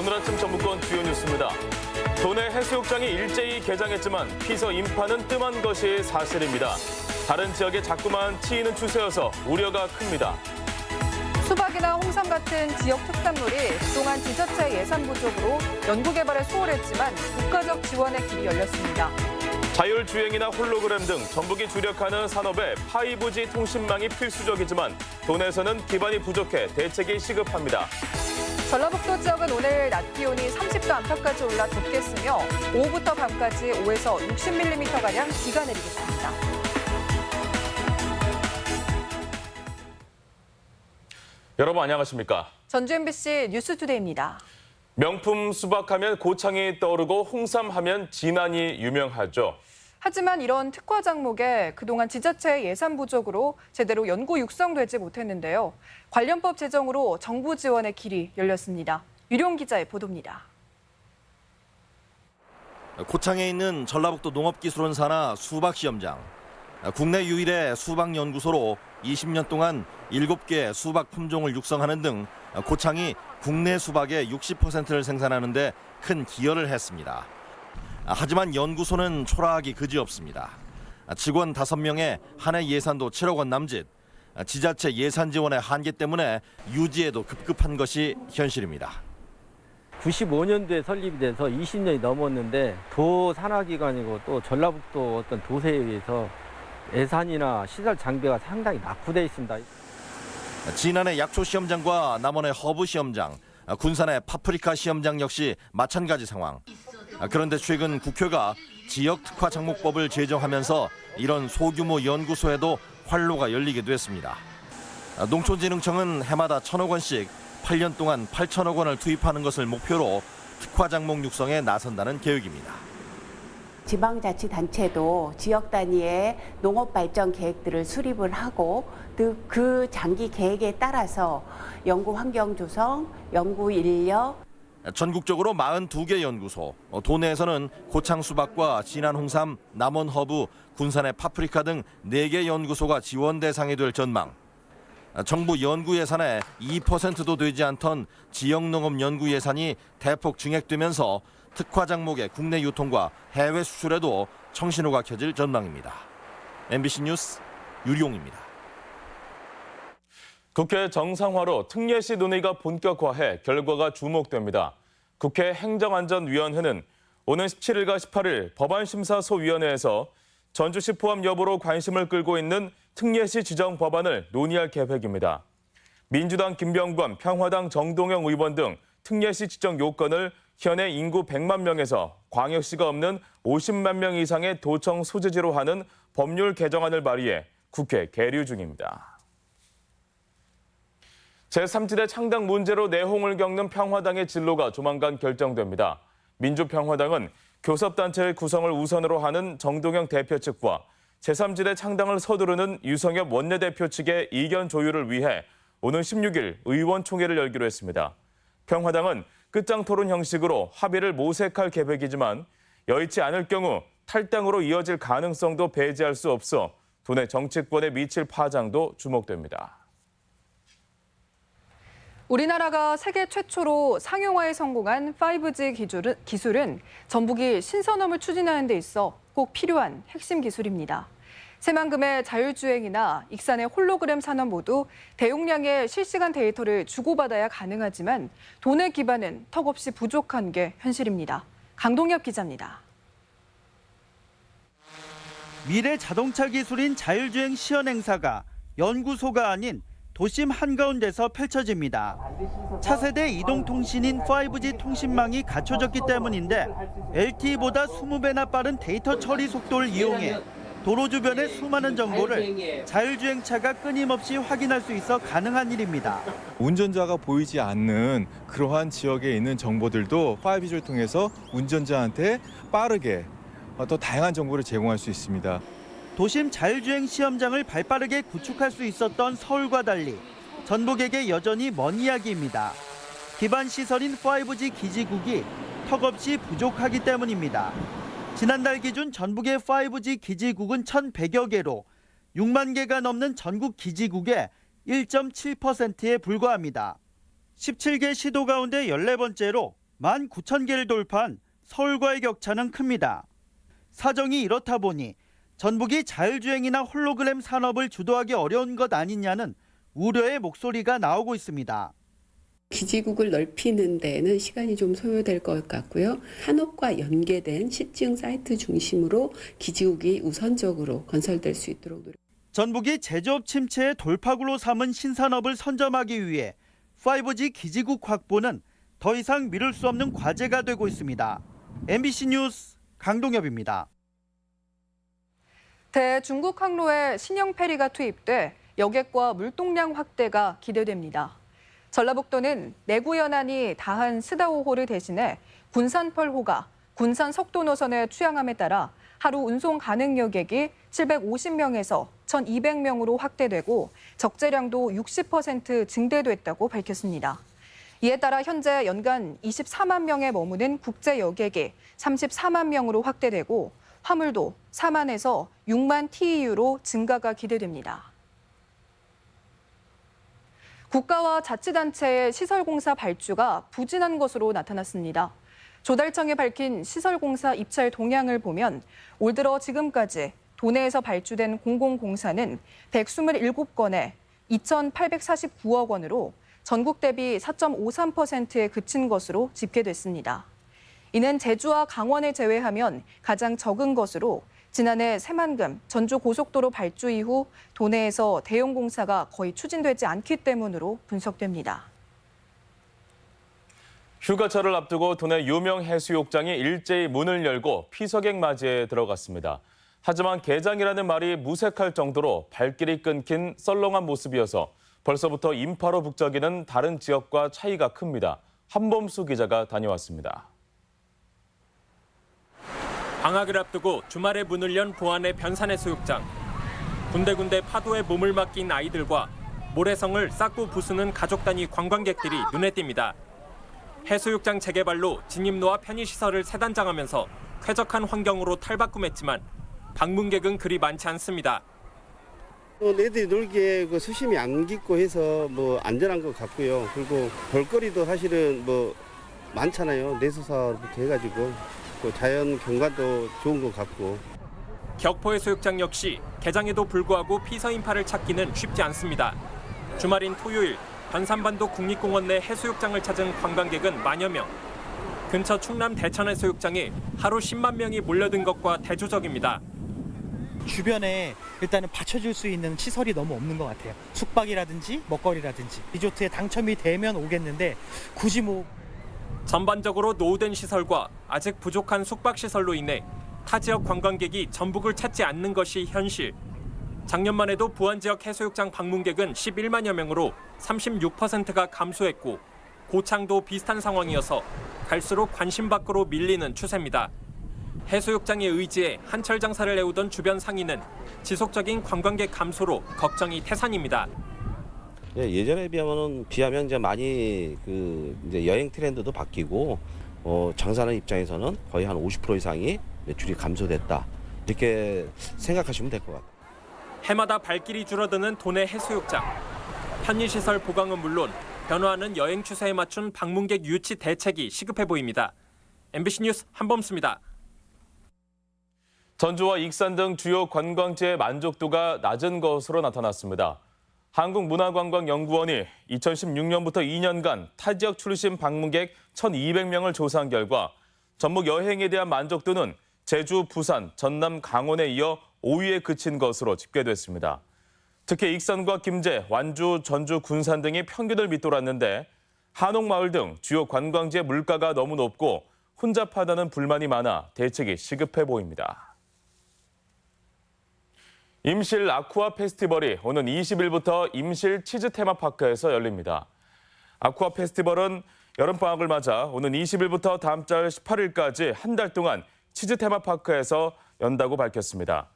오늘 아침 전북권 주요 뉴스입니다. 도내 해수욕장이 일제히 개장했지만 피서 인파는 뜸한 것이 사실입니다. 다른 지역에 자꾸만 치이는 추세여서 우려가 큽니다. 수박이나 홍삼 같은 지역 특산물이 그동안 지자체 예산 부족으로 연구개발에 수월했지만 국가적 지원의 길이 열렸습니다. 자율주행이나 홀로그램 등 전북이 주력하는 산업에 5G 통신망이 필수적이지만 도내에서는 기반이 부족해 대책이 시급합니다. 전라북도 지역은 오늘 낮 기온이 30도 안팎까지 올라 덥겠으며 오후부터 밤까지 5에서 60mm가량 비가 내리겠습니다. 여러분 안녕하십니까? 전주 MBC 뉴스투데이입니다. 명품 수박하면 고창이 떠오르고 홍삼하면 진안이 유명하죠. 하지만 이런 특화 장목에 그동안 지자체의 예산 부족으로 제대로 연구 육성되지 못했는데요. 관련법 제정으로 정부 지원의 길이 열렸습니다. 유룡 기자의 보도입니다. 고창에 있는 전라북도 농업기술원 산하 수박시험장. 국내 유일의 수박연구소로 20년 동안 7개 수박 품종을 육성하는 등 고창이 국내 수박의 60%를 생산하는 데 큰 기여를 했습니다. 하지만 연구소는 초라하기 그지없습니다. 직원 5명에 한 해 예산도 7억 원 남짓. 지자체 예산 지원의 한계 때문에 유지에도 급급한 것이 현실입니다. 95년도에 설립이 돼서 20년이 넘었는데 도 산하기관이고 또 전라북도 어떤 도세에 의해서 예산이나 시설 장비가 상당히 낙후되어 있습니다. 진안의 약초 시험장과 남원의 허브 시험장, 군산의 파프리카 시험장 역시 마찬가지 상황. 그런데 최근 국회가 지역 특화 장목법을 제정하면서 이런 소규모 연구소에도 활로가 열리게 됐습니다. 농촌진흥청은 해마다 1,000억 원씩 8년 동안 8천억 원을 투입하는 것을 목표로 특화 장목 육성에 나선다는 계획입니다. 지방자치단체도 지역 단위의 농업발전 계획들을 수립을 하고 그 장기 계획에 따라서 연구 환경 조성, 연구 인력, 전국적으로 42개 연구소, 도내에서는 고창 수박과 진안 홍삼, 남원 허브, 군산의 파프리카 등 4개 연구소가 지원 대상이 될 전망. 정부 연구 예산의 2%도 되지 않던 지역 농업 연구 예산이 대폭 증액되면서 특화 장목의 국내 유통과 해외 수출에도 청신호가 켜질 전망입니다. MBC 뉴스 유룡입니다. 국회 정상화로 특례시 논의가 본격화해 결과가 주목됩니다. 국회 행정안전위원회는 오는 17일과 18일 법안심사소위원회에서 전주시 포함 여부로 관심을 끌고 있는 특례시 지정 법안을 논의할 계획입니다. 민주당 김병관, 평화당 정동영 의원 등 특례시 지정 요건을 현행 인구 100만 명에서 광역시가 없는 50만 명 이상의 도청 소재지로 하는 법률 개정안을 발의해 국회 계류 중입니다. 제3지대 창당 문제로 내홍을 겪는 평화당의 진로가 조만간 결정됩니다. 민주평화당은 교섭단체의 구성을 우선으로 하는 정동영 대표 측과 제3지대 창당을 서두르는 유성엽 원내대표 측의 이견 조율을 위해 오는 16일 의원총회를 열기로 했습니다. 평화당은 끝장 토론 형식으로 합의를 모색할 계획이지만 여의치 않을 경우 탈당으로 이어질 가능성도 배제할 수 없어 도내 정치권에 미칠 파장도 주목됩니다. 우리나라가 세계 최초로 상용화에 성공한 5G 기술은 전북이 신산업을 추진하는 데 있어 꼭 필요한 핵심 기술입니다. 새만금의 자율주행이나 익산의 홀로그램 산업 모두 대용량의 실시간 데이터를 주고받아야 가능하지만 도내 기반은 턱없이 부족한 게 현실입니다. 강동엽 기자입니다. 미래 자동차 기술인 자율주행 시연 행사가 연구소가 아닌 도심 한가운데서 펼쳐집니다. 차세대 이동통신인 5G 통신망이 갖춰졌기 때문인데 LTE보다 20배나 빠른 데이터 처리 속도를 이용해 도로 주변의 수많은 정보를 자율주행차가 끊임없이 확인할 수 있어 가능한 일입니다. 운전자가 보이지 않는 그러한 지역에 있는 정보들도 5G를 통해서 운전자한테 빠르게 또 다양한 정보를 제공할 수 있습니다. 도심 자율주행 시험장을 발빠르게 구축할 수 있었던 서울과 달리 전북에게 여전히 먼 이야기입니다. 기반 시설인 5G 기지국이 턱없이 부족하기 때문입니다. 지난달 기준 전북의 5G 기지국은 1,100여 개로 6만 개가 넘는 전국 기지국의 1.7%에 불과합니다. 17개 시도 가운데 14번째로 19,000개를 돌파한 서울과의 격차는 큽니다. 사정이 이렇다 보니 전북이 자율주행이나 홀로그램 산업을 주도하기 어려운 것 아니냐는 우려의 목소리가 나오고 있습니다. 기지국을 넓히는 데는 시간이 좀 소요될 것 같고요. 산업과 연계된 시증 사이트 중심으로 기지국이 우선적으로 건설될 수 있도록 노력. 전북이 제조업 침체의 돌파구로 삼은 신산업을 선점하기 위해 5G 기지국 확보는 더 이상 미룰 수 없는 과제가 되고 있습니다. MBC 뉴스 강동엽입니다. 대중국 항로에 신형 페리가 투입돼 여객과 물동량 확대가 기대됩니다. 전라북도는 내구 연안이 다한 스다오호를 대신해 군산펄호가 군산 석도 노선에 취항함에 따라 하루 운송 가능 여객이 750명에서 1,200명으로 확대되고 적재량도 60% 증대됐다고 밝혔습니다. 이에 따라 현재 연간 24만 명에 머무는 국제 여객이 34만 명으로 확대되고 화물도 4만에서 6만 TEU로 증가가 기대됩니다. 국가와 자치단체의 시설공사 발주가 부진한 것으로 나타났습니다. 조달청이 밝힌 시설공사 입찰 동향을 보면 올 들어 지금까지 도내에서 발주된 공공공사는 127건에 2,849억 원으로 전국 대비 4.53%에 그친 것으로 집계됐습니다. 이는 제주와 강원을 제외하면 가장 적은 것으로 지난해 새만금 전주고속도로 발주 이후 도내에서 대형 공사가 거의 추진되지 않기 때문으로 분석됩니다. 휴가철을 앞두고 도내 유명 해수욕장이 일제히 문을 열고 피서객 맞이에 들어갔습니다. 하지만 개장이라는 말이 무색할 정도로 발길이 끊긴 썰렁한 모습이어서 벌써부터 인파로 북적이는 다른 지역과 차이가 큽니다. 한범수 기자가 다녀왔습니다. 방학을 앞두고 주말에 문을 연 부안의 변산해수욕장. 군데군데 파도에 몸을 맡긴 아이들과 모래성을 쌓고 부수는 가족 단위 관광객들이 눈에 띕니다. 해수욕장 재개발로 진입로와 편의시설을 재단장하면서 쾌적한 환경으로 탈바꿈했지만 방문객은 그리 많지 않습니다. 애들이 놀기에 수심이 안 깊고 해서 안전한 것 같고요. 그리고 볼거리도 사실은 많잖아요. 내수사부터 해가지고 자연 경관도 좋은 것 같고. 격포해수욕장 역시 개장에도 불구하고 피서 인파를 찾기는 쉽지 않습니다. 주말인 토요일 변산반도 국립공원 내 해수욕장을 찾은 관광객은 만여 명. 근처 충남 대천해수욕장에 하루 10만 명이 몰려든 것과 대조적입니다. 주변에 일단은 받쳐줄 수 있는 시설이 너무 없는 것 같아요. 숙박이라든지 먹거리라든지 리조트에 당첨이 되면 오겠는데 굳이 전반적으로 노후된 시설과 아직 부족한 숙박시설로 인해 타 지역 관광객이 전북을 찾지 않는 것이 현실. 작년만 해도 부안 지역 해수욕장 방문객은 11만여 명으로 36%가 감소했고 고창도 비슷한 상황이어서 갈수록 관심 밖으로 밀리는 추세입니다. 해수욕장의 의지에 한철 장사를 해오던 주변 상인은 지속적인 관광객 감소로 걱정이 태산입니다. 예전에 비하면 이제 많이 이제 여행 트렌드도 바뀌고 장사하는 입장에서는 거의 한 50% 이상이 매출이 감소됐다 이렇게 생각하시면 될 것 같아요. 해마다 발길이 줄어드는 도내 해수욕장. 편의시설 보강은 물론 변화하는 여행 추세에 맞춘 방문객 유치 대책이 시급해 보입니다. MBC 뉴스 한범수입니다. 전주와 익산 등 주요 관광지의 만족도가 낮은 것으로 나타났습니다. 한국문화관광연구원이 2016년부터 2년간 타 지역 출신 방문객 1,200명을 조사한 결과 전북 여행에 대한 만족도는 제주, 부산, 전남, 강원에 이어 5위에 그친 것으로 집계됐습니다. 특히 익산과 김제, 완주, 전주, 군산 등이 평균을 밑돌았는데 한옥마을 등 주요 관광지의 물가가 너무 높고 혼잡하다는 불만이 많아 대책이 시급해 보입니다. 임실 아쿠아 페스티벌이 오는 20일부터 임실 치즈 테마파크에서 열립니다. 아쿠아 페스티벌은 여름방학을 맞아 오는 20일부터 다음 달 18일까지 한 달 동안 치즈 테마파크에서 연다고 밝혔습니다.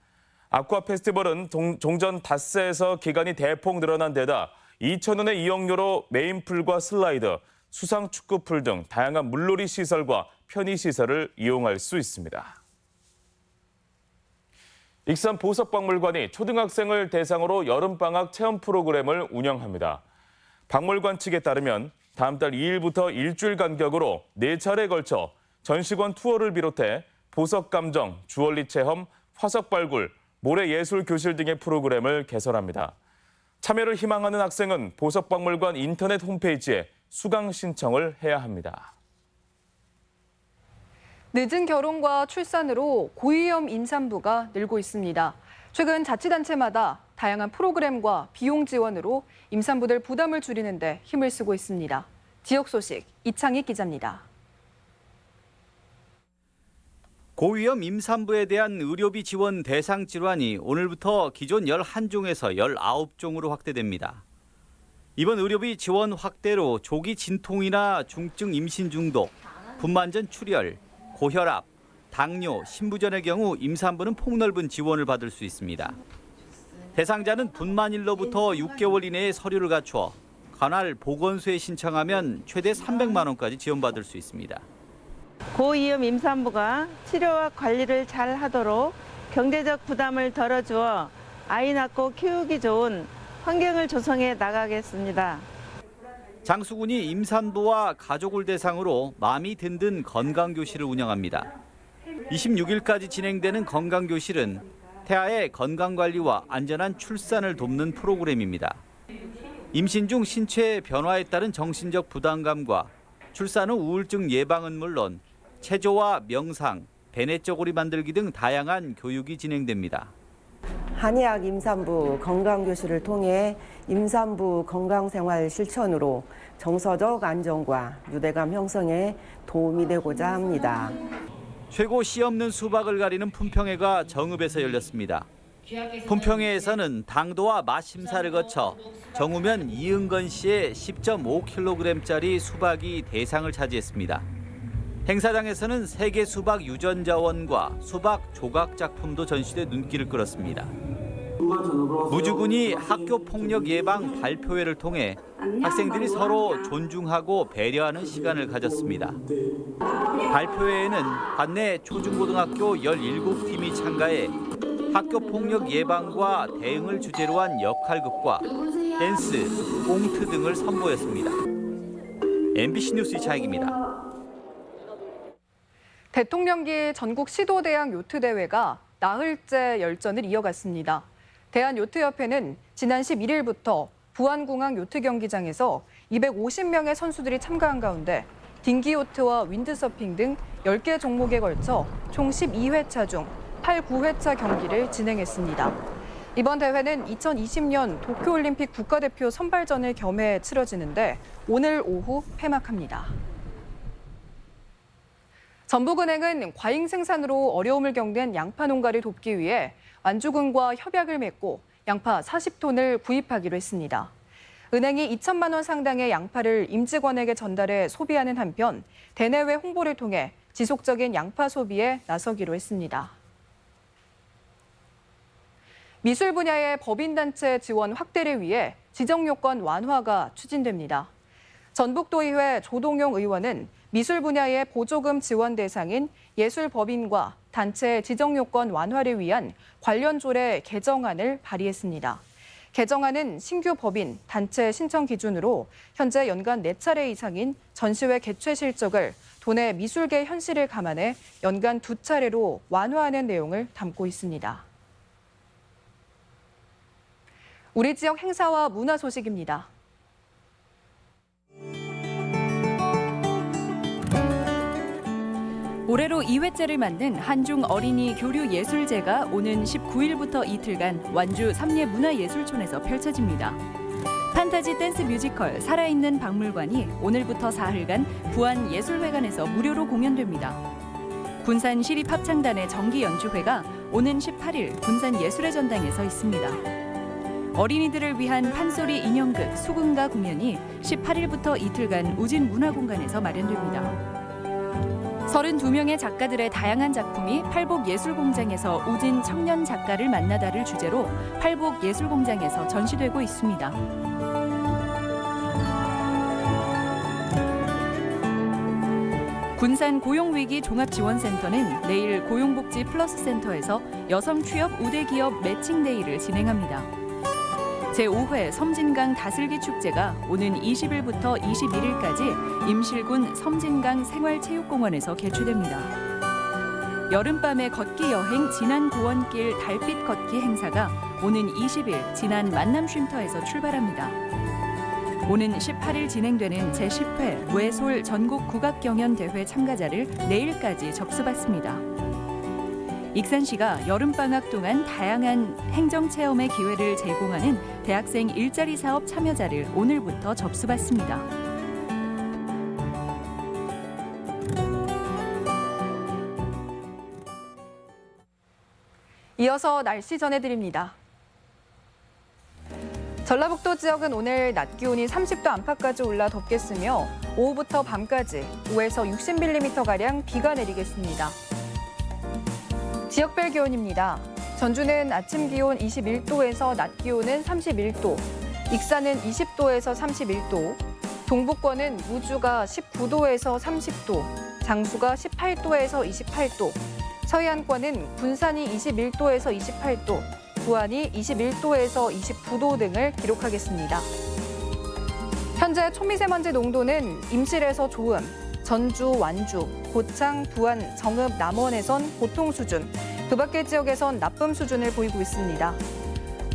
아쿠아 페스티벌은 종전 닷새에서 기간이 대폭 늘어난 데다 2,000원의 이용료로 메인풀과 슬라이드, 수상 축구풀 등 다양한 물놀이 시설과 편의시설을 이용할 수 있습니다. 익산 보석박물관이 초등학생을 대상으로 여름방학 체험 프로그램을 운영합니다. 박물관 측에 따르면 다음 달 2일부터 일주일 간격으로 4차례에 걸쳐 전시관 투어를 비롯해 보석 감정, 주얼리 체험, 화석 발굴, 모래 예술 교실 등의 프로그램을 개설합니다. 참여를 희망하는 학생은 보석박물관 인터넷 홈페이지에 수강 신청을 해야 합니다. 늦은 결혼과 출산으로 고위험 임산부가 늘고 있습니다. 최근 자치단체마다 다양한 프로그램과 비용 지원으로 임산부들 부담을 줄이는 데 힘을 쓰고 있습니다. 지역 소식 이창희 기자입니다. 고위험 임산부에 대한 의료비 지원 대상 질환이 오늘부터 기존 11종에서 19종으로 확대됩니다. 이번 의료비 지원 확대로 조기 진통이나 중증 임신 중독, 분만 전 출혈, 고혈압, 당뇨, 신부전의 경우 임산부는 폭넓은 지원을 받을 수 있습니다. 대상자는 분만일로부터 6개월 이내에 서류를 갖추어 관할 보건소에 신청하면 최대 300만 원까지 지원받을 수 있습니다. 고위험 임산부가 치료와 관리를 잘 하도록 경제적 부담을 덜어주어 아이 낳고 키우기 좋은 환경을 조성해 나가겠습니다. 장수군이 임산부와 가족을 대상으로 마음이 든든 건강교실을 운영합니다. 26일까지 진행되는 건강교실은 태아의 건강관리와 안전한 출산을 돕는 프로그램입니다. 임신 중 신체 변화에 따른 정신적 부담감과 출산 후 우울증 예방은 물론 체조와 명상, 배냇저고리 만들기 등 다양한 교육이 진행됩니다. 한의학 임산부 건강교실을 통해 임산부 건강생활 실천으로 정서적 안정과 유대감 형성에 도움이 되고자 합니다. 최고 씨 없는 수박을 가리는 품평회가 정읍에서 열렸습니다. 품평회에서는 당도와 맛 심사를 거쳐 정우면 이은건 씨의 10.5kg짜리 수박이 대상을 차지했습니다. 행사장에서는 세계 수박 유전자원과 수박 조각 작품도 전시돼 눈길을 끌었습니다. 무주군이 학교 폭력 예방 발표회를 통해 학생들이 서로 존중하고 배려하는 시간을 가졌습니다. 발표회에는 관내 초중고등학교 17팀이 참가해 학교 폭력 예방과 대응을 주제로 한 역할극과 댄스, 꽁트 등을 선보였습니다. MBC 뉴스 이창익입니다. 대통령기 전국 시도대학 요트대회가 나흘째 열전을 이어갔습니다. 대한요트협회는 지난 11일부터 부안공항 요트경기장에서 250명의 선수들이 참가한 가운데 딩기요트와 윈드서핑 등 10개 종목에 걸쳐 총 12회차 중 8, 9회차 경기를 진행했습니다. 이번 대회는 2020년 도쿄올림픽 국가대표 선발전을 겸해 치러지는데 오늘 오후 폐막합니다. 전북은행은 과잉 생산으로 어려움을 겪는 양파 농가를 돕기 위해 완주군과 협약을 맺고 양파 40톤을 구입하기로 했습니다. 은행이 2천만 원 상당의 양파를 임직원에게 전달해 소비하는 한편 대내외 홍보를 통해 지속적인 양파 소비에 나서기로 했습니다. 미술 분야의 법인단체 지원 확대를 위해 지정요건 완화가 추진됩니다. 전북도의회 조동용 의원은 미술 분야의 보조금 지원 대상인 예술법인과 단체 지정요건 완화를 위한 관련 조례 개정안을 발의했습니다. 개정안은 신규 법인, 단체 신청 기준으로 현재 연간 4차례 이상인 전시회 개최 실적을 도내 미술계 현실을 감안해 연간 2차례로 완화하는 내용을 담고 있습니다. 우리 지역 행사와 문화 소식입니다. 올해로 2회째를 맞는 한중 어린이 교류 예술제가 오는 19일부터 이틀간 완주 삼례문화예술촌에서 펼쳐집니다. 판타지 댄스 뮤지컬 살아있는 박물관이 오늘부터 사흘간 부안예술회관에서 무료로 공연됩니다. 군산 시립합창단의 정기 연주회가 오는 18일 군산예술의 전당에서 있습니다. 어린이들을 위한 판소리 인형극 수군가 공연이 18일부터 이틀간 우진문화공간에서 마련됩니다. 32명의 작가들의 다양한 작품이 팔복예술공장에서 우진 청년 작가를 만나다를 주제로 팔복예술공장에서 전시되고 있습니다. 군산 고용위기 종합지원센터는 내일 고용복지 플러스 센터에서 여성 취업 우대기업 매칭데이를 진행합니다. 제5회 섬진강 다슬기 축제가 오는 20일부터 21일까지 임실군 섬진강 생활체육공원에서 개최됩니다. 여름밤의 걷기 여행 진안 고원길 달빛 걷기 행사가 오는 20일 진안 만남쉼터에서 출발합니다. 오는 18일 진행되는 제10회 외솔 전국 국악경연대회 참가자를 내일까지 접수받습니다. 익산시가 여름방학 동안 다양한 행정체험의 기회를 제공하는 대학생 일자리 사업 참여자를 오늘부터 접수받습니다. 이어서 날씨 전해드립니다. 전라북도 지역은 오늘 낮 기온이 30도 안팎까지 올라 덥겠으며 오후부터 밤까지 5에서 60mm가량 비가 내리겠습니다. 지역별 기온입니다. 전주는 아침 기온 21도에서 낮 기온은 31도, 익산은 20도에서 31도, 동북권은 무주가 19도에서 30도, 장수가 18도에서 28도, 서해안권은 군산이 21도에서 28도, 부안이 21도에서 29도 등을 기록하겠습니다. 현재 초미세먼지 농도는 임실에서 좋음, 전주, 완주, 고창, 부안, 정읍, 남원에선 보통 수준, 그 밖의 지역에선 나쁨 수준을 보이고 있습니다.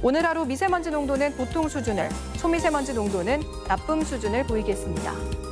오늘 하루 미세먼지 농도는 보통 수준을, 초미세먼지 농도는 나쁨 수준을 보이겠습니다.